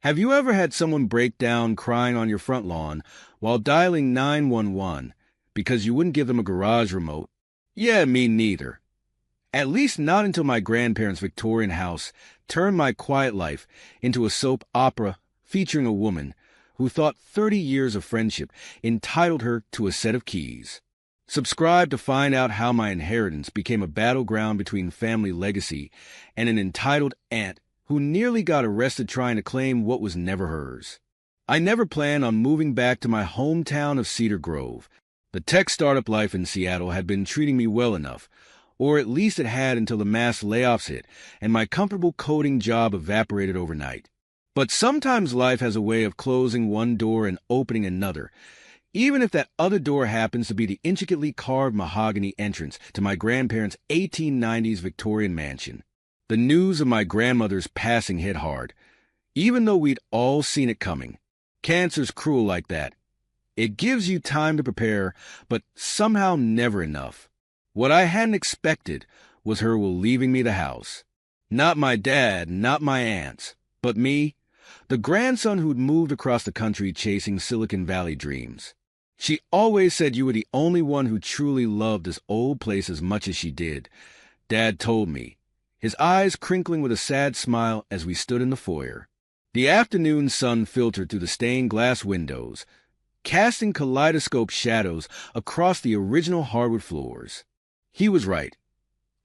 Have you ever had someone break down crying on your front lawn while dialing 911 because you wouldn't give them a garage remote? Yeah, me neither. At least not until my grandparents' Victorian house turned my quiet life into a soap opera featuring a woman who thought 30 years of friendship entitled her to a set of keys. Subscribe to find out how my inheritance became a battleground between family legacy and an entitled aunt who nearly got arrested trying to claim what was never hers. I never planned on moving back to my hometown of Cedar Grove. The tech startup life in Seattle had been treating me well enough, or at least it had until the mass layoffs hit and my comfortable coding job evaporated overnight. But sometimes life has a way of closing one door and opening another, even if that other door happens to be the intricately carved mahogany entrance to my grandparents' 1890s Victorian mansion. The news of my grandmother's passing hit hard, even though we'd all seen it coming. Cancer's cruel like that. It gives you time to prepare, but somehow never enough. What I hadn't expected was her leaving me the house. Not my dad, not my aunts, but me, the grandson who'd moved across the country chasing Silicon Valley dreams. She always said you were the only one who truly loved this old place as much as she did, Dad told me, his eyes crinkling with a sad smile as we stood in the foyer. The afternoon sun filtered through the stained glass windows, casting kaleidoscope shadows across the original hardwood floors. He was right.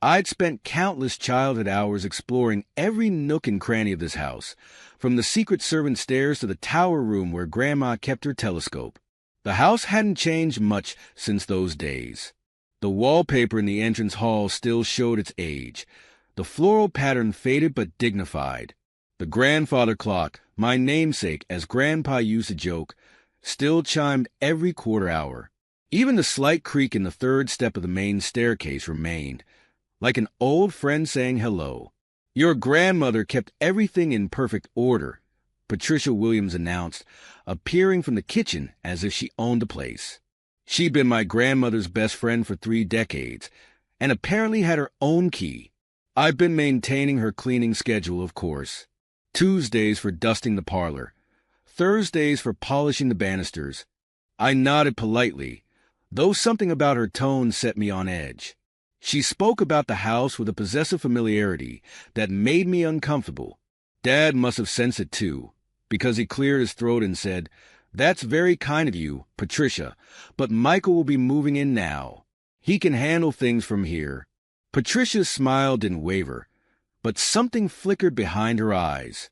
I'd spent countless childhood hours exploring every nook and cranny of this house, from the secret servant stairs to the tower room where Grandma kept her telescope. The house hadn't changed much since those days. The wallpaper in the entrance hall still showed its age, the floral pattern faded but dignified. The grandfather clock, my namesake as Grandpa used to joke, still chimed every quarter hour. Even the slight creak in the third step of the main staircase remained, like an old friend saying hello. Your grandmother kept everything in perfect order, Patricia Williams announced, appearing from the kitchen as if she owned the place. She'd been my grandmother's best friend for 3 decades, and apparently had her own key. I've been maintaining her cleaning schedule, of course. Tuesdays for dusting the parlor, Thursdays for polishing the banisters. I nodded politely, though something about her tone set me on edge. She spoke about the house with a possessive familiarity that made me uncomfortable. Dad must have sensed it too, because he cleared his throat and said, "That's very kind of you, Patricia, but Michael will be moving in now. He can handle things from here." Patricia's smile didn't waver, but something flickered behind her eyes.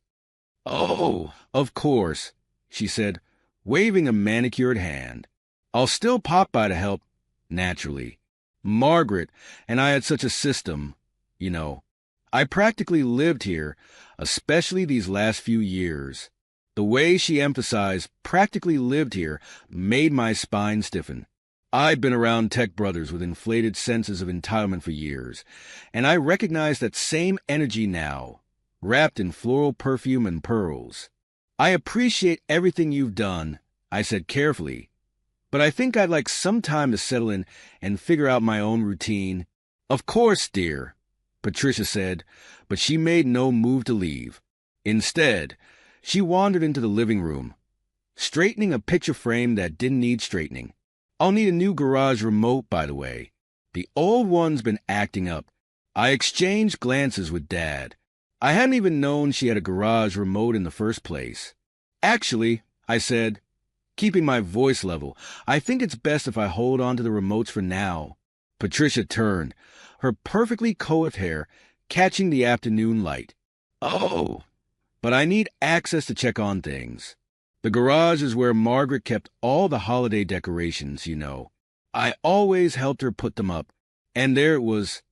"Oh, of course," she said, waving a manicured hand. "I'll still pop by to help, naturally. Margaret and I had such a system, you know. I practically lived here, especially these last few years." The way she emphasized "practically lived here" made my spine stiffen. I'd been around tech brothers with inflated senses of entitlement for years, and I recognized that same energy now, wrapped in floral perfume and pearls. "I appreciate everything you've done," I said carefully, "but I think I'd like some time to settle in and figure out my own routine." "Of course, dear," Patricia said, but she made no move to leave. Instead, she wandered into the living room, straightening a picture frame that didn't need straightening. "I'll need a new garage remote, by the way. The old one's been acting up." I exchanged glances with Dad. I hadn't even known she had a garage remote in the first place. "Actually," I said, keeping my voice level, "I think it's best if I hold on to the remotes for now." Patricia turned, her perfectly coiffed hair catching the afternoon light. "Oh, but I need access to check on things. The garage is where Margaret kept all the holiday decorations, you know. I always helped her put them up, and there it was,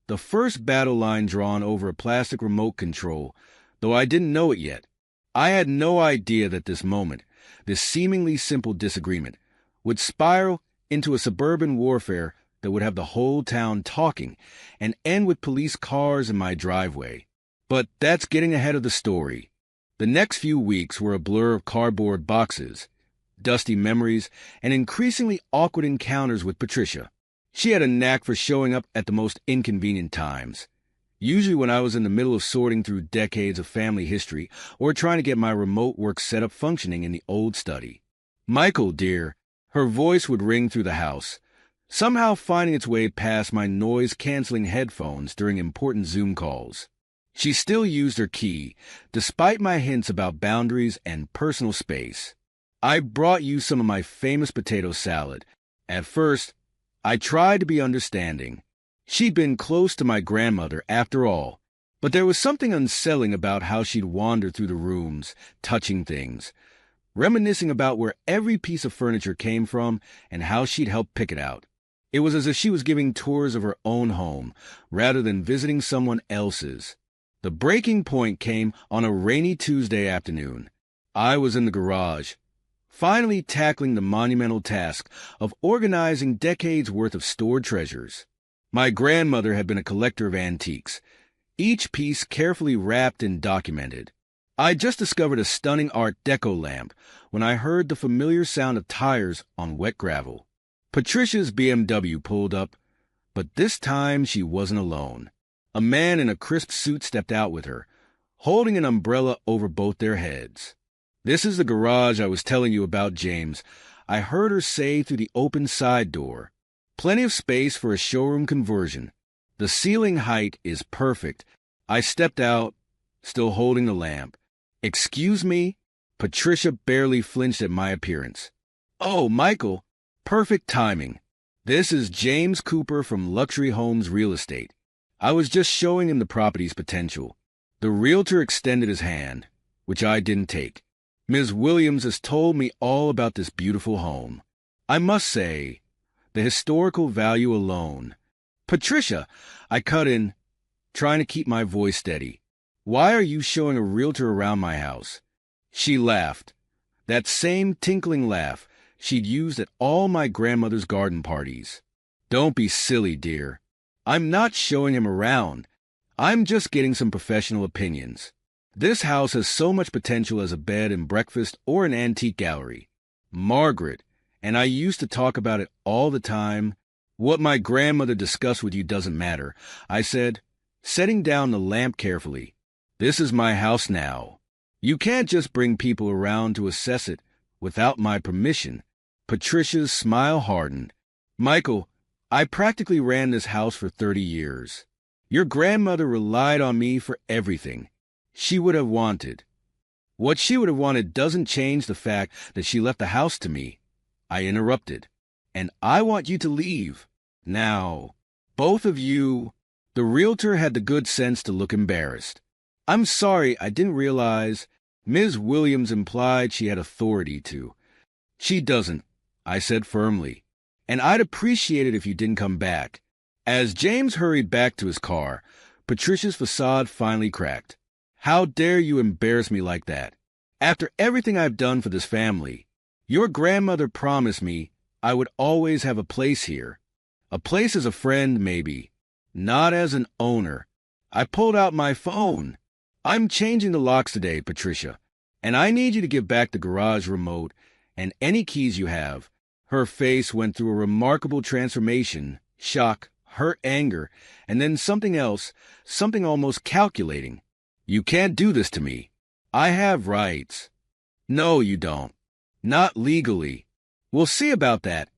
the first battle line drawn over a plastic remote control, though I didn't know it yet. I had no idea that this moment, this seemingly simple disagreement, would spiral into a suburban warfare that would have the whole town talking and end with police cars in my driveway. But that's getting ahead of the story. The next few weeks were a blur of cardboard boxes, dusty memories, and increasingly awkward encounters with Patricia. She had a knack for showing up at the most inconvenient times, usually when I was in the middle of sorting through decades of family history or trying to get my remote work setup functioning in the old study. Michael, dear, her voice would ring through the house, somehow finding its way past my noise-canceling headphones during important Zoom calls. She still used her key, despite my hints about boundaries and personal space. I brought you some of my famous potato salad. At first, I tried to be understanding. She'd been close to my grandmother, after all, but there was something unsettling about how she'd wander through the rooms, touching things, reminiscing about where every piece of furniture came from and how she'd helped pick it out. It was as if she was giving tours of her own home, rather than visiting someone else's. The breaking point came on a rainy Tuesday afternoon. I was in the garage, finally tackling the monumental task of organizing decades' worth of stored treasures. My grandmother had been a collector of antiques, each piece carefully wrapped and documented. I just discovered a stunning Art Deco lamp when I heard the familiar sound of tires on wet gravel. Patricia's BMW pulled up, but this time she wasn't alone. A man in a crisp suit stepped out with her, holding an umbrella over both their heads. "This is the garage I was telling you about, James," I heard her say through the open side door. "Plenty of space for a showroom conversion. The ceiling height is perfect." I stepped out, still holding the lamp. "Excuse me?" Patricia barely flinched at my appearance. "Oh, Michael, perfect timing. This is James Cooper from Luxury Homes Real Estate. I was just showing him the property's potential." The realtor extended his hand, which I didn't take. "Ms. Williams has told me all about this beautiful home. I must say, the historical value alone." "Patricia," I cut in, trying to keep my voice steady, "why are you showing a realtor around my house?" She laughed, that same tinkling laugh she'd used at all my grandmother's garden parties. "Don't be silly, dear. I'm not showing him around. I'm just getting some professional opinions. This house has so much potential as a bed and breakfast or an antique gallery. Margaret and I used to talk about it all the time." "What my grandmother discussed with you doesn't matter," I said, setting down the lamp carefully. "This is my house now. You can't just bring people around to assess it without my permission." Patricia's smile hardened. "Michael, I practically ran this house for 30 years. Your grandmother relied on me for everything she would have wanted. What she would have wanted doesn't change the fact that she left the house to me," I interrupted. "And I want you to leave. Now, both of you." The realtor had the good sense to look embarrassed. "I'm sorry, I didn't realize." Ms. Williams implied she had authority to. "She doesn't," I said firmly. "And I'd appreciate it if you didn't come back." As James hurried back to his car, Patricia's facade finally cracked. "How dare you embarrass me like that? After everything I've done for this family, your grandmother promised me I would always have a place here. A place as a friend, maybe. Not as an owner." I pulled out my phone. "I'm changing the locks today, Patricia, and I need you to give back the garage remote and any keys you have." Her face went through a remarkable transformation, shock, hurt anger, and then something else, something almost calculating. "You can't do this to me. I have rights." "No, you don't. Not legally." "We'll see about that,"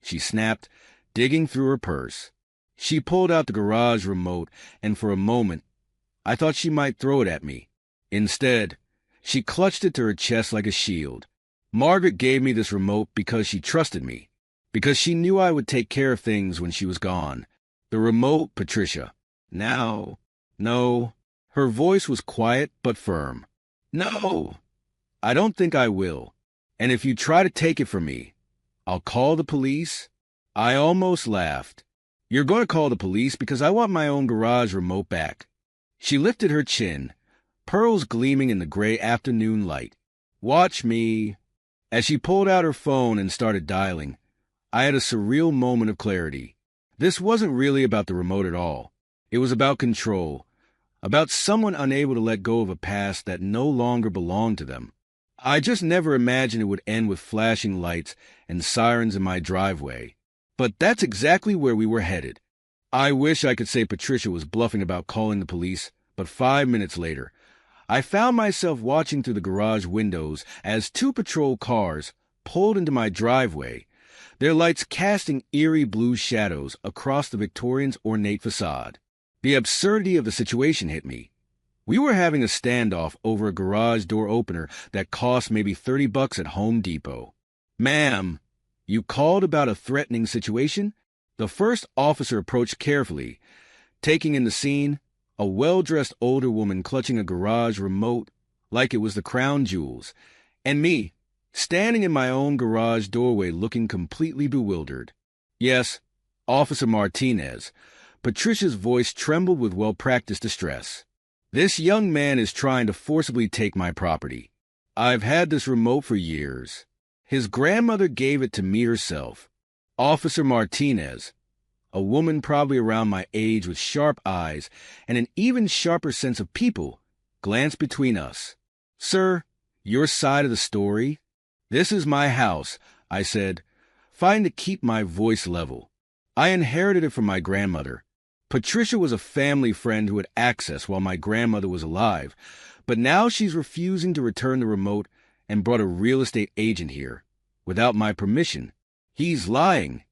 she snapped, digging through her purse. She pulled out the garage remote, and for a moment, I thought she might throw it at me. Instead, she clutched it to her chest like a shield. "Margaret gave me this remote because she trusted me, because she knew I would take care of things when she was gone. The remote, Patricia. Now." "No." Her voice was quiet but firm. "No, I don't think I will. And if you try to take it from me, I'll call the police." I almost laughed. "You're going to call the police because I want my own garage remote back." She lifted her chin, pearls gleaming in the gray afternoon light. "Watch me." As she pulled out her phone and started dialing, I had a surreal moment of clarity. This wasn't really about the remote at all. It was about control, about someone unable to let go of a past that no longer belonged to them. I just never imagined it would end with flashing lights and sirens in my driveway. But that's exactly where we were headed. I wish I could say Patricia was bluffing about calling the police, but 5 minutes later, I found myself watching through the garage windows as two patrol cars pulled into my driveway, their lights casting eerie blue shadows across the Victorian's ornate facade. The absurdity of the situation hit me. We were having a standoff over a garage door opener that cost maybe $30 at Home Depot. "Ma'am, you called about a threatening situation?" The first officer approached carefully, taking in the scene, a well-dressed older woman clutching a garage remote like it was the crown jewels, and me, standing in my own garage doorway looking completely bewildered. "Yes, Officer Martinez." Patricia's voice trembled with well-practiced distress. "This young man is trying to forcibly take my property. I've had this remote for years. His grandmother gave it to me herself." Officer Martinez, a woman probably around my age with sharp eyes and an even sharper sense of people, glanced between us. "Sir, your side of the story?" "This is my house," I said, fighting to keep my voice level. "I inherited it from my grandmother. Patricia was a family friend who had access while my grandmother was alive, but now she's refusing to return the remote and brought a real estate agent here, without my permission. He's lying."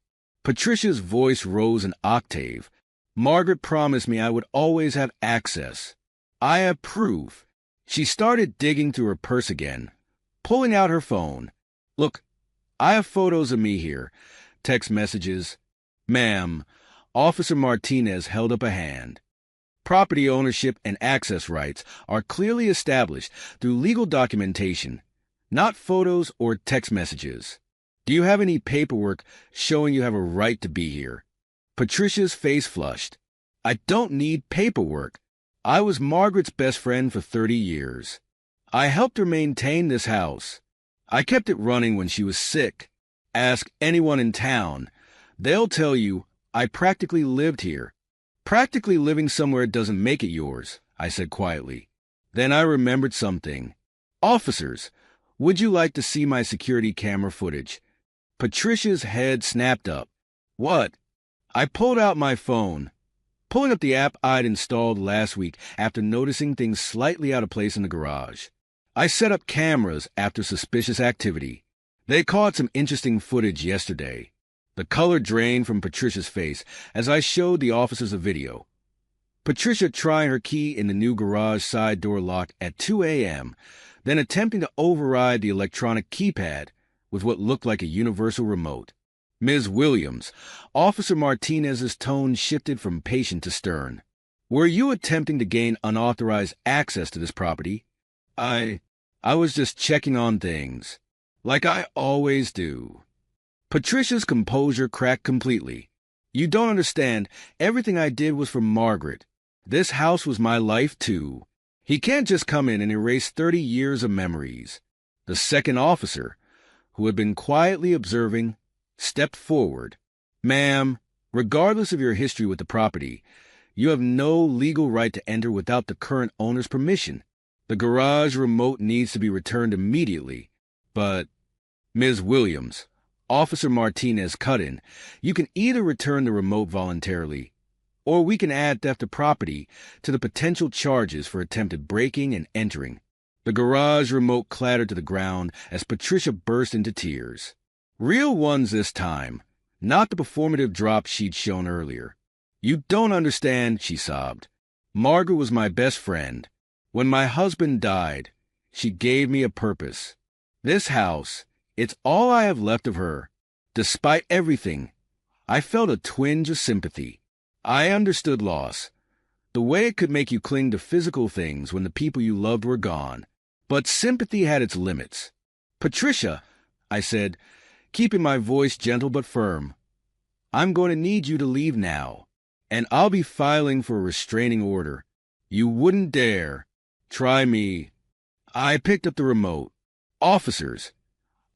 Patricia's voice rose an octave. "Margaret promised me I would always have access. I have proof." She started digging through her purse again, pulling out her phone. "Look, I have photos of me here, text messages." "Ma'am," Officer Martinez held up a hand. "Property ownership and access rights are clearly established through legal documentation, not photos or text messages. Do you have any paperwork showing you have a right to be here?" Patricia's face flushed. "I don't need paperwork. I was Margaret's best friend for 30 years. I helped her maintain this house. I kept it running when she was sick. Ask anyone in town. They'll tell you I practically lived here." "Practically living somewhere doesn't make it yours," I said quietly. Then I remembered something. "Officers, would you like to see my security camera footage?" Patricia's head snapped up. "What?" I pulled out my phone, pulling up the app I'd installed last week after noticing things slightly out of place in the garage. I set up cameras after suspicious activity. They caught some interesting footage yesterday. The color drained from Patricia's face as I showed the officers a video. Patricia trying her key in the new garage side door lock at 2 a.m., then attempting to override the electronic keypad with what looked like a universal remote. "Ms. Williams," Officer Martinez's tone shifted from patient to stern. "Were you attempting to gain unauthorized access to this property?" I was just checking on things, like I always do." Patricia's composure cracked completely. "You don't understand. Everything I did was for Margaret. This house was my life, too. He can't just come in and erase 30 years of memories." The second officer, who had been quietly observing, stepped forward. "Ma'am, regardless of your history with the property, you have no legal right to enter without the current owner's permission. The garage remote needs to be returned immediately." "But, Ms. Williams," Officer Martinez cut in, "you can either return the remote voluntarily, or we can add theft of property to the potential charges for attempted breaking and entering." The garage remote clattered to the ground as Patricia burst into tears. Real ones this time, not the performative drop she'd shown earlier. "You don't understand," she sobbed. "Margaret was my best friend. When my husband died, she gave me a purpose. This house, it's all I have left of her. Despite everything, I felt a twinge of sympathy. I understood loss, the way it could make you cling to physical things when the people you loved were gone. But sympathy had its limits." "Patricia," I said, keeping my voice gentle but firm, "I'm going to need you to leave now, and I'll be filing for a restraining order. You wouldn't dare. Try me." I picked up the remote. "Officers,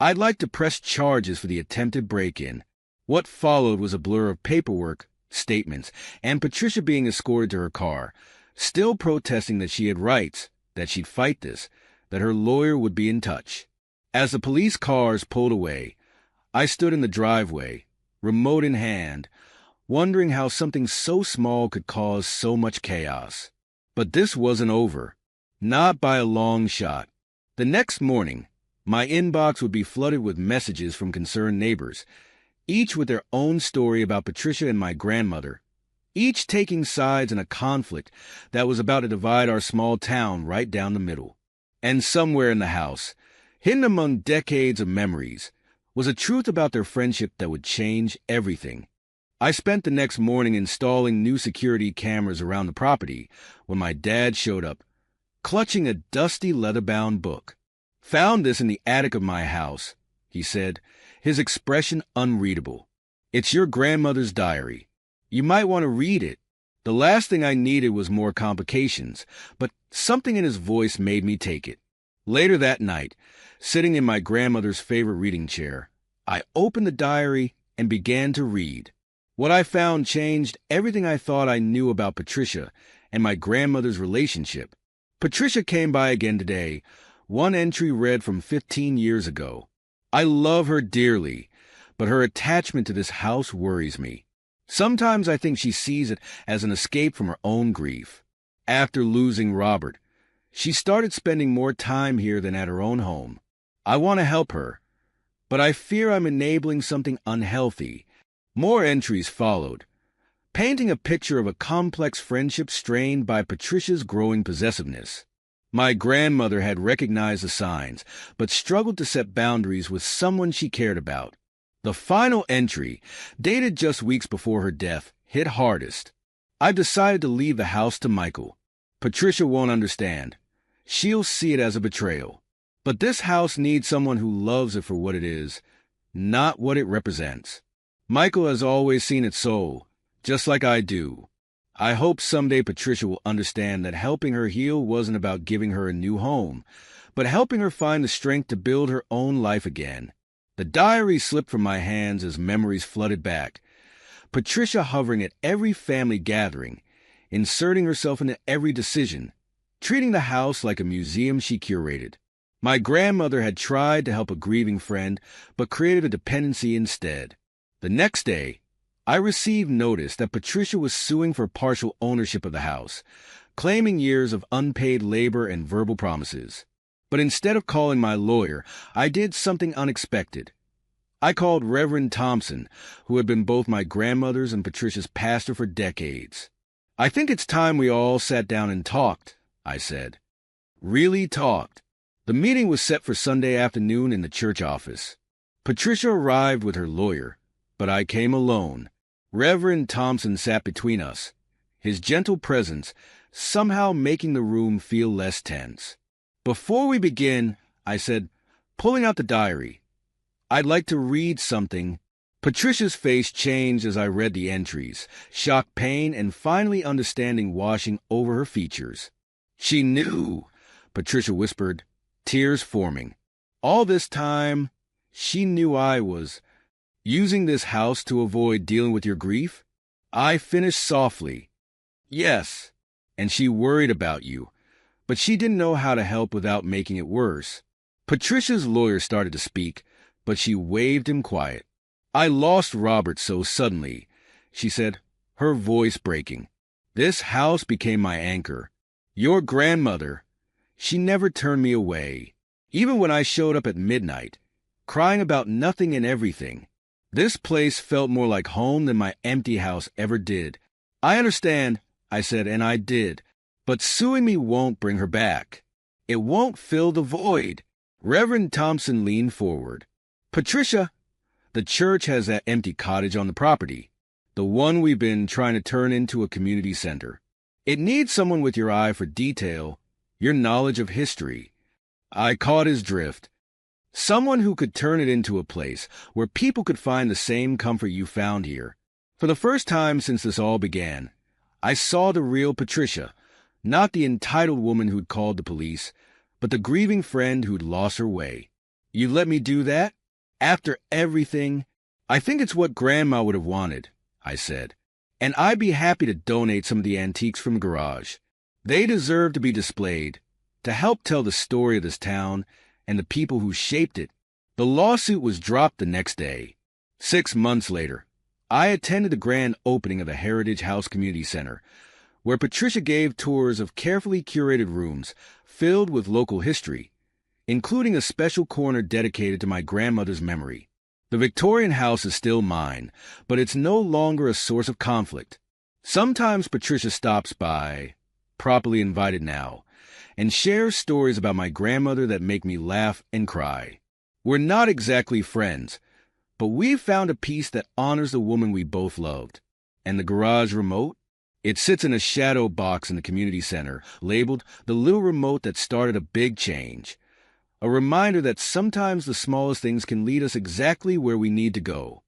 I'd like to press charges for the attempted break-in." What followed was a blur of paperwork, statements, and Patricia being escorted to her car, still protesting that she had rights, that she'd fight this, that her lawyer would be in touch. As the police cars pulled away, I stood in the driveway, remote in hand, wondering how something so small could cause so much chaos. But this wasn't over. Not by a long shot. The next morning, my inbox would be flooded with messages from concerned neighbors, each with their own story about Patricia and my grandmother, each taking sides in a conflict that was about to divide our small town right down the middle. And somewhere in the house, hidden among decades of memories, was a truth about their friendship that would change everything. I spent the next morning installing new security cameras around the property when my dad showed up, clutching a dusty leather-bound book. "Found this in the attic of my house," he said, his expression unreadable. "It's your grandmother's diary. You might want to read it." The last thing I needed was more complications, but something in his voice made me take it. Later that night, sitting in my grandmother's favorite reading chair, I opened the diary and began to read. What I found changed everything I thought I knew about Patricia and my grandmother's relationship. Patricia came by again today. One entry read from 15 years ago. "I love her dearly, but her attachment to this house worries me. Sometimes I think she sees it as an escape from her own grief. After losing Robert, she started spending more time here than at her own home. I want to help her, but I fear I'm enabling something unhealthy." More entries followed, painting a picture of a complex friendship strained by Patricia's growing possessiveness. My grandmother had recognized the signs, but struggled to set boundaries with someone she cared about. The final entry, dated just weeks before her death, hit hardest. "I've decided to leave the house to Michael. Patricia won't understand. She'll see it as a betrayal. But this house needs someone who loves it for what it is, not what it represents. Michael has always seen its soul, just like I do. I hope someday Patricia will understand that helping her heal wasn't about giving her a new home, but helping her find the strength to build her own life again." The diary slipped from my hands as memories flooded back. Patricia hovering at every family gathering, inserting herself into every decision, treating the house like a museum she curated. My grandmother had tried to help a grieving friend, but created a dependency instead. The next day, I received notice that Patricia was suing for partial ownership of the house, claiming years of unpaid labor and verbal promises. But instead of calling my lawyer, I did something unexpected. I called Reverend Thompson, who had been both my grandmother's and Patricia's pastor for decades. "I think it's time we all sat down and talked," I said. Really talked. The meeting was set for Sunday afternoon in the church office. Patricia arrived with her lawyer, but I came alone. Reverend Thompson sat between us, his gentle presence somehow making the room feel less tense. "Before we begin," I said, pulling out the diary, "I'd like to read something." Patricia's face changed as I read the entries, shock, pain, and finally understanding washing over her features. "She knew," Patricia whispered, tears forming. "All this time, she knew I was using this house to avoid dealing with your grief?" I finished softly. "Yes, and she worried about you, but she didn't know how to help without making it worse." Patricia's lawyer started to speak, but she waved him quiet. "I lost Robert so suddenly," she said, her voice breaking. "This house became my anchor. Your grandmother, she never turned me away, even when I showed up at midnight, crying about nothing and everything. This place felt more like home than my empty house ever did." "I understand," I said, and I did. "But suing me won't bring her back. It won't fill the void." Reverend Thompson leaned forward. "Patricia, the church has that empty cottage on the property, the one we've been trying to turn into a community center. It needs someone with your eye for detail, your knowledge of history." I caught his drift. "Someone who could turn it into a place where people could find the same comfort you found here." For the first time since this all began, I saw the real Patricia, not the entitled woman who'd called the police, but the grieving friend who'd lost her way. "You let me do that? After everything?" "I think it's what Grandma would have wanted," I said. "And I'd be happy to donate some of the antiques from the garage. They deserve to be displayed, to help tell the story of this town and the people who shaped it." The lawsuit was dropped the next day. 6 months later, I attended the grand opening of the Heritage House Community Center, where Patricia gave tours of carefully curated rooms filled with local history, including a special corner dedicated to my grandmother's memory. The Victorian house is still mine, but it's no longer a source of conflict. Sometimes Patricia stops by, properly invited now, and shares stories about my grandmother that make me laugh and cry. We're not exactly friends, but we've found a piece that honors the woman we both loved. And the garage remote? It sits in a shadow box in the community center, labeled the little remote that started a big change. A reminder that sometimes the smallest things can lead us exactly where we need to go.